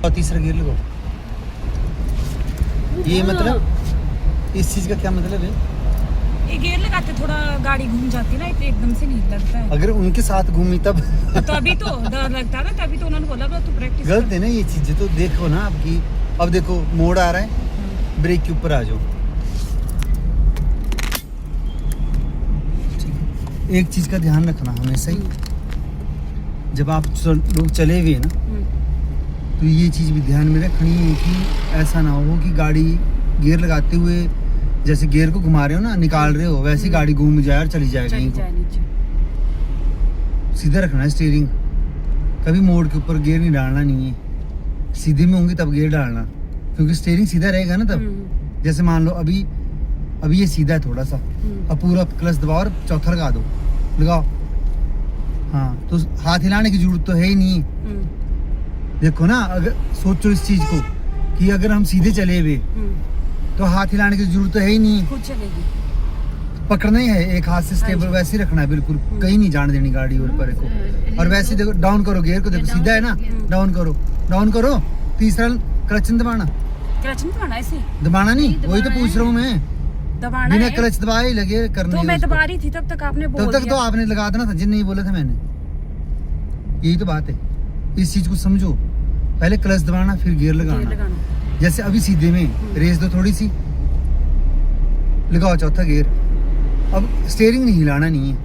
और तीसरा गियर लगाओ। ये मतलब इस चीज का क्या मतलब है? ये गियर लगाते थोड़ा गाड़ी घूम जाती है ना, इतने एकदम से नहीं लगता है। अगर उनके साथ घूमी तब तभी तो डर लगता है ना, तभी तो उन्होंने बोला तू प्रैक्टिस गलत है ना ये चीजें। तो देखो ना आपकी, अब देखो मोड़ आ रहा है, ब्रेक के ऊपर आ जाओ। एक चीज का ध्यान रखना हमेशा ही, जब आप लोग चले हुए ना, तो ये चीज भी ध्यान में रखनी है कि ऐसा ना हो कि गाड़ी गियर लगाते हुए जैसे गियर को घुमा रहे हो ना, निकाल रहे हो, वैसी गाड़ी घूम जाए और चली जाए कहीं को। सीधा रखना है स्टीयरिंग, कभी मोड़ के ऊपर गियर नहीं डालना नहीं है। सीधे में होंगे तब गियर डालना, क्योंकि स्टीयरिंग सीधा रहेगा ना तब। जैसे मान लो अभी ये सीधा है थोड़ा सा, अब पूरा क्लच दबाओ और चौथा लगा दो, लगाओ। हाँ, तो हाथ हिलाने की जरूरत तो है ही नहीं। देखो ना, अगर सोचो इस चीज को कि अगर हम सीधे चले हुए तो हाथ हिलाने की जरूरत तो है ही नहीं, खुद चलेगी। पकड़ना ही है एक हाथ से, स्टेबल वैसे ही रखना है बिल्कुल, कहीं नहीं जाने देनी गाड़ी और पर को। और वैसे देखो, डाउन करो गियर को, देखो सीधा है ना, डाउन करो। तीसरा क्लच दबाना, ऐसे दबाना नहीं, वही तो पूछ रहा हूँ मैं। दबाना बिना है। क्लच दबाए लगे करने। तो मैं दबा रही थी तब तक आपने बोल तब तक तो आपने लगा देना था, जिन नहीं बोला था मैंने। यही तो बात है, इस चीज को समझो। पहले क्लच दबाना फिर गियर लगाना। जैसे अभी सीधे में रेस दो थोड़ी सी, लगाओ चौथा गियर। अब स्टीयरिंग नहीं हिलाना नहीं है,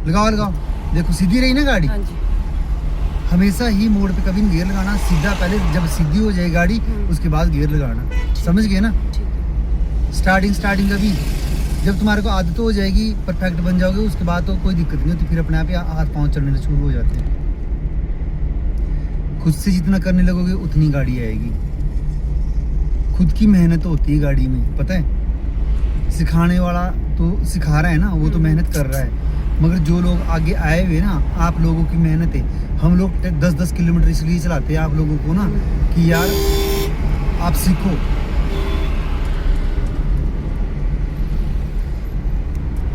लगाओ। देखो सीधी रही ना गाड़ी। हमेशा ही मोड़ पे कभी गियर लगाना, सीधा पहले जब सीधी हो जाए गाड़ी उसके बाद गियर लगाना। समझ गए ना? स्टार्टिंग का भी जब तुम्हारे को आदत हो जाएगी, परफेक्ट बन जाओगे, उसके बाद तो कोई दिक्कत नहीं होती, फिर अपने आप ही हाथ पांव चलने शुरू हो जाते हैं। खुद से जितना करने लगोगे उतनी गाड़ी आएगी। खुद की मेहनत होती है गाड़ी में, पता है। सिखाने वाला तो सिखा रहा है ना, वो तो मेहनत कर रहा है, मगर जो लोग आगे आए हुए ना, आप लोगों की मेहनत है। हम लोग 10-10 किलोमीटर इसलिए चलाते हैं आप लोगों को ना, कि यार आप सीखो।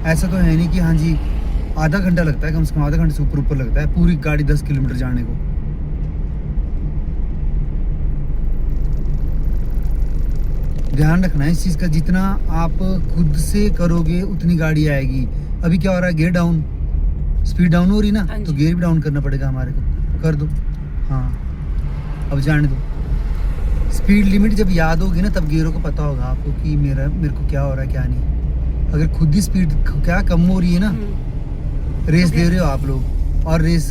ऐसा तो है नहीं कि हाँ जी आधा घंटा लगता है, कम से कम आधा घंटे से ऊपर लगता है पूरी गाड़ी 10 किलोमीटर जाने को। ध्यान रखना है इस चीज का, जितना आप खुद से करोगे उतनी गाड़ी आएगी। अभी क्या हो रहा है, गियर डाउन, स्पीड डाउन हो रही ना, तो गियर भी डाउन करना पड़ेगा हमारे को। कर दो, हाँ अब जाने दो। स्पीड लिमिट जब याद होगी ना, तब गियरों को पता होगा आपको कि मेरे को क्या हो रहा है क्या नहीं। अगर खुद ही स्पीड क्या कम हो रही है ना, रेस दे रहे हो आप लोग और रेस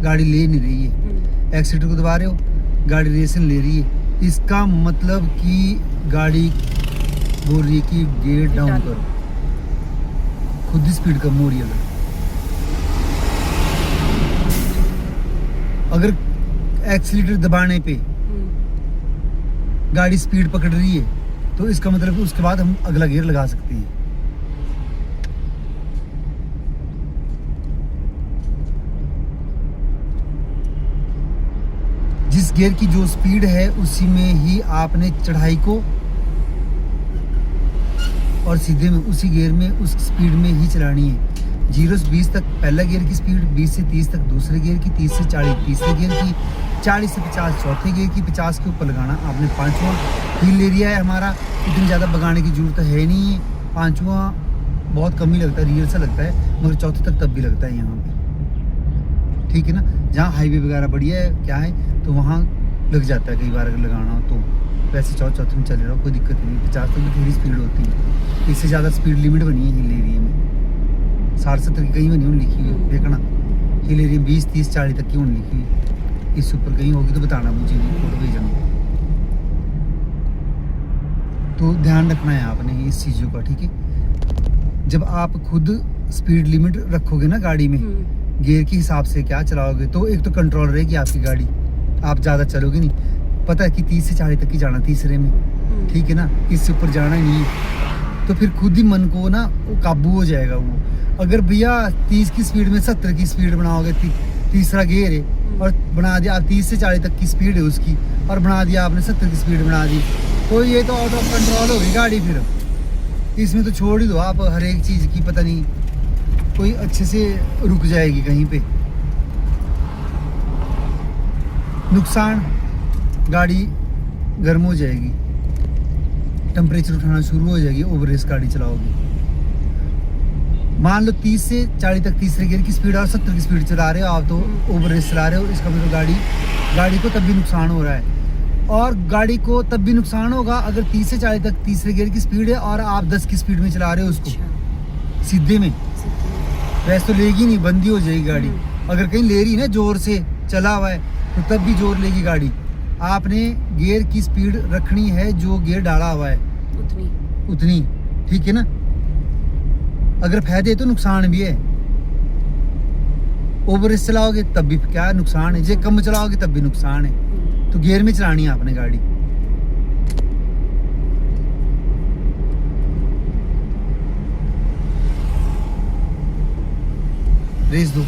गाड़ी ले नहीं रही है, एक्सीटर को दबा रहे हो, गाड़ी रेस ले रही है, इसका मतलब कि गाड़ी बोल रही है कि गियर डाउन करो। खुद ही स्पीड कम हो रही है। अगर एक्सीटर दबाने पे गाड़ी स्पीड पकड़ रही है, तो इसका मतलब उसके बाद हम अगला गियर लगा सकते हैं। जिस गियर की जो स्पीड है उसी में ही आपने चढ़ाई को, और सीधे में उसी गियर में उस स्पीड में ही चलानी है। 0 से 20 तक पहला गियर की स्पीड, 20 से 30 तक दूसरे गियर की, 30 से 40 तीसरे गियर की, 40 से 50 चौथे गियर की, 50 के ऊपर लगाना आपने पांचवा। हिल एरिया है हमारा, इतनी ज़्यादा भगाने की जरूरत है नहीं है। पांचवा बहुत कम ही लगता है, रियल सा लगता है, मगर चौथे तक तब भी लगता है यहाँ पे, ठीक है ना। जहाँ हाईवे वगैरह बढ़िया है क्या है, तो वहाँ लग जाता है कई बार अगर लगाना हो तो। वैसे चौथे में चले रहो, कोई दिक्कत नहीं। 50 तक भी थोड़ी स्पीड होती है, इससे ज़्यादा स्पीड लिमिट बनी है हिल एरिया में। 60-70 की कहीं बनी हुई लिखी हुई, देखना हिल एरिया 20, 30, 40 तक की होनी लिखी हुई। इससे ऊपर कहीं होगी तो बताना मुझे, फोटो भेजना। तो ध्यान रखना है आपने इस चीज़ों का, ठीक है। जब आप खुद स्पीड लिमिट रखोगे ना गाड़ी में, गियर के हिसाब से क्या चलाओगे, तो एक तो कंट्रोल रहेगी आपकी गाड़ी, आप ज़्यादा चलोगे नहीं। पता है कि 30 से 40 तक की जाना तीसरे में, ठीक है ना, इससे ऊपर जाना ही नहीं। तो फिर खुद ही मन को ना वो काबू हो जाएगा वो। अगर भैया 30 की स्पीड में 70 की स्पीड बनाओगे, तीसरा गियर है और बना दिया आप 30 से 40 तक की स्पीड है उसकी, और बना दिया आपने 70 की स्पीड बना दी, तो ये तो आउट ऑफ कंट्रोल होगी गाड़ी। फिर इसमें तो छोड़ ही दो आप, हर एक चीज़ की पता नहीं कोई अच्छे से रुक जाएगी कहीं पे। नुकसान गाड़ी गर्म हो जाएगी, टेम्परेचर उठाना शुरू हो जाएगी, ओवर रेस गाड़ी चलाओगे। मान लो 30 से 40 तक तीसरे गियर की स्पीड और 70 की स्पीड चला रहे हो आप, तो ओवर रेस चला रहे हो, इसका मतलब गाड़ी को तब भी नुकसान हो रहा है। और गाड़ी को तब भी नुकसान होगा अगर 30 से 40 तक तीसरे गियर की स्पीड है और आप 10 की स्पीड में चला रहे हो उसको सीधे में, वैसे तो लेगी नहीं, बंदी हो जाएगी गाड़ी। अगर कहीं ले रही है ना जोर से चला हुआ है तो तब भी जोर लेगी गाड़ी। आपने गियर की स्पीड रखनी है जो गियर डाला हुआ है उतनी, ठीक है ना। अगर फायदे तो नुकसान भी है, ओवर रेस चलाओगे तब भी क्या नुकसान है, जे कम चलाओगे तब भी नुकसान है। तो गियर में चलानी है आपने गाड़ी। रेस दो।